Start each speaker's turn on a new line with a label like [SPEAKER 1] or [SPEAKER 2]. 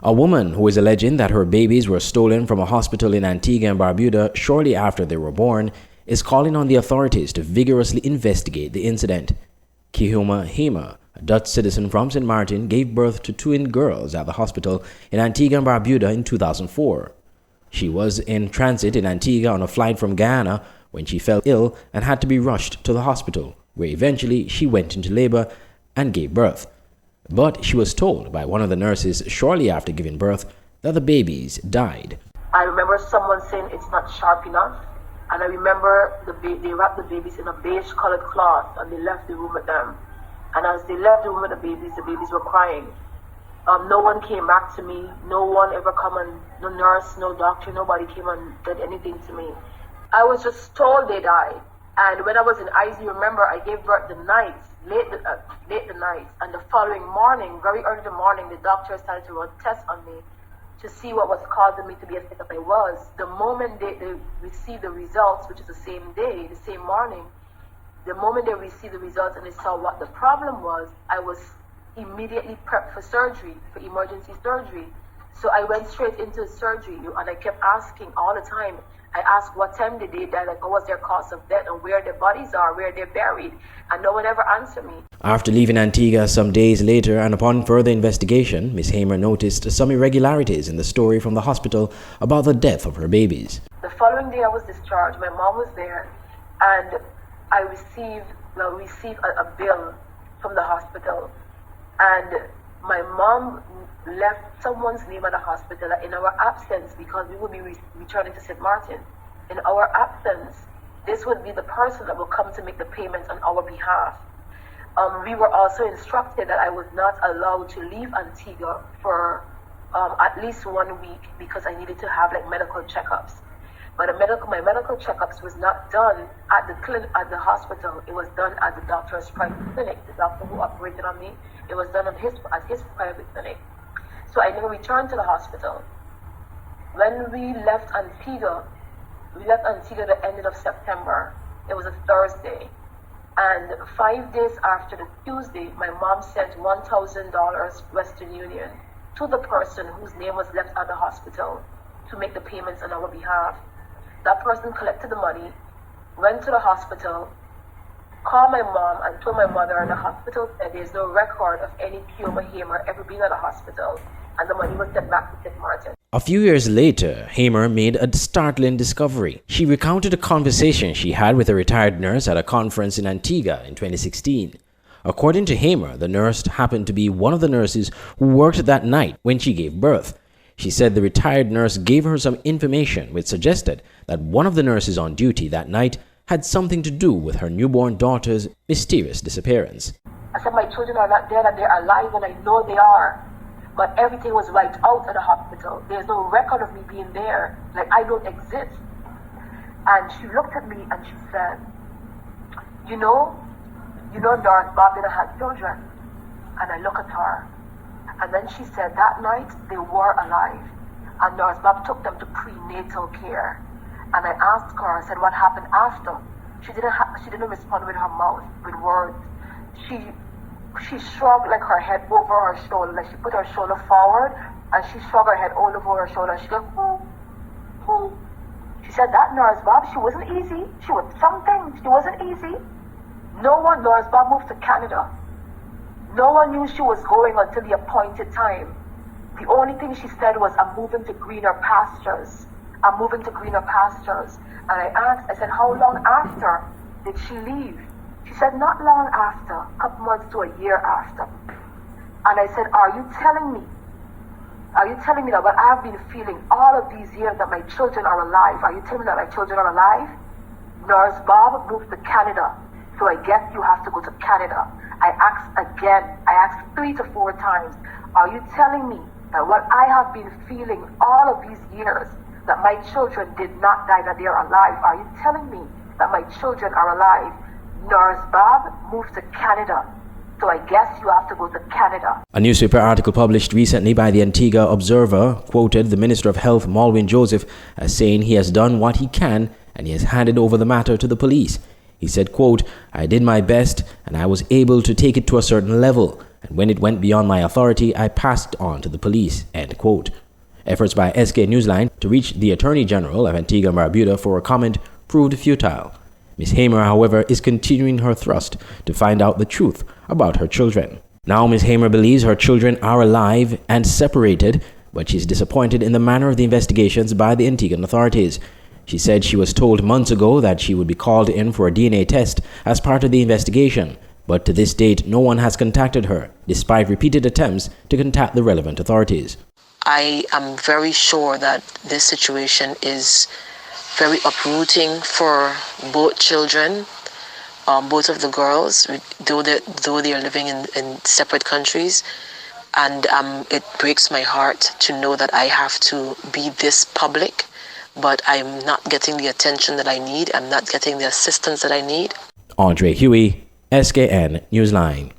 [SPEAKER 1] A woman who is alleging that her babies were stolen from a hospital in Antigua and Barbuda shortly after they were born is calling on the authorities to vigorously investigate the incident. Keoma, a Dutch citizen from St. Martin, gave birth to twin girls at the hospital in Antigua and Barbuda in 2004. She was in transit in Antigua on a flight from Guyana when she fell ill and had to be rushed to the hospital, where eventually she went into labor and gave birth. But she was told by one of the nurses shortly after giving birth that the babies died.
[SPEAKER 2] I remember someone saying it's not sharp enough, and I remember they wrapped the babies in a beige colored cloth and they left the room with them. And as they left the room with the babies were crying. No one came back to me. No one ever come and, no nurse, no doctor, nobody came and did anything to me. I was just told they died. And when I was in ICU, remember, I gave birth the night, late the night. And the following morning, very early in the morning, the doctor started to run tests on me to see what was causing me to be as sick as I was. The moment they received the results, which is the same day, the same morning, the moment they received the results and they saw what the problem was, I was immediately prepped for surgery, for emergency surgery. So I went straight into surgery, and I kept asking all the time. I asked what time did they die, like what was their cause of death and where their bodies are, where they're buried, and no one ever answered me.
[SPEAKER 1] After leaving Antigua some days later and upon further investigation, Ms. Hamer noticed some irregularities in the story from the hospital about the death of her babies.
[SPEAKER 2] The following day I was discharged, my mom was there, and I received a bill from the hospital, and my mom left someone's name at the hospital in our absence, because we would be returning to St. Martin. In our absence, this would be the person that will come to make the payments on our behalf. We were also instructed that I was not allowed to leave Antigua for at least 1 week because I needed to have like medical checkups. But my medical checkups was not done at the hospital. It was done at the doctor's private clinic. The doctor who operated on me, it was done at his private clinic. So I never returned to the hospital. When we left Antigua the end of September. It was a Thursday. And 5 days after the Tuesday, my mom sent $1,000 Western Union to the person whose name was left at the hospital to make the payments on our behalf. That person collected the money, went to the hospital, called my mom and told my mother, and the hospital said there's no record of any Keoma Hamer ever being at the hospital, and the money was sent back to St. Martin.
[SPEAKER 1] A few years later, Hamer made a startling discovery. She recounted a conversation she had with a retired nurse at a conference in Antigua in 2016. According to Hamer, the nurse happened to be one of the nurses who worked that night when she gave birth. She said the retired nurse gave her some information which suggested that one of the nurses on duty that night had something to do with her newborn daughter's mysterious disappearance.
[SPEAKER 2] I said, my children are not dead and they're alive, and I know they are. But everything was wiped out at the hospital. There's no record of me being there. Like, I don't exist. And she looked at me and she said, you know Doris Bob didn't have children. And I look at her. And then she said that night they were alive. And Doris Bob took them to prenatal care. And I asked her, I said, what happened after? She didn't respond with her mouth, with words. She shrugged like her head over her shoulder, like she put her shoulder forward, and she shrugged her head all over her shoulder. She goes, oh. She said that Nurse Bob, she wasn't easy. She was something. She wasn't easy. Nurse Bob moved to Canada. No one knew she was going until the appointed time. The only thing she said was, I'm moving to greener pastures. I'm moving to greener pastures. And I asked, I said, how long after did she leave? She said, not long after, a couple months to a year after. And I said, are you telling me that what I have been feeling all of these years that my children are alive? Are you telling me that my children are alive? Nurse Bob moved to Canada, so I guess you have to go to Canada. I asked 3 to 4 times, are you telling me that what I have been feeling all of these years, that my children did not die, that they are alive? Are you telling me that my children are alive? Nurse Bob moved to Canada, so I guess you have to go to Canada.
[SPEAKER 1] A newspaper article published recently by the Antigua Observer quoted the Minister of Health, Malwin Joseph, as saying he has done what he can and he has handed over the matter to the police. He said, quote, I did my best and I was able to take it to a certain level, and when it went beyond my authority, I passed it on to the police." End quote. Efforts by SK Newsline to reach the Attorney General of Antigua and Barbuda for a comment proved futile. Ms. Hamer, however, is continuing her thrust to find out the truth about her children. Now Ms. Hamer believes her children are alive and separated, but she's disappointed in the manner of the investigations by the Antiguan authorities. She said she was told months ago that she would be called in for a DNA test as part of the investigation, but to this date no one has contacted her, despite repeated attempts to contact the relevant authorities.
[SPEAKER 3] I am very sure that this situation is very uprooting for both children, both of the girls, though they are living in separate countries. And it breaks my heart to know that I have to be this public, but I'm not getting the attention that I need. I'm not getting the assistance that I need.
[SPEAKER 1] Andre Huey, SKN Newsline.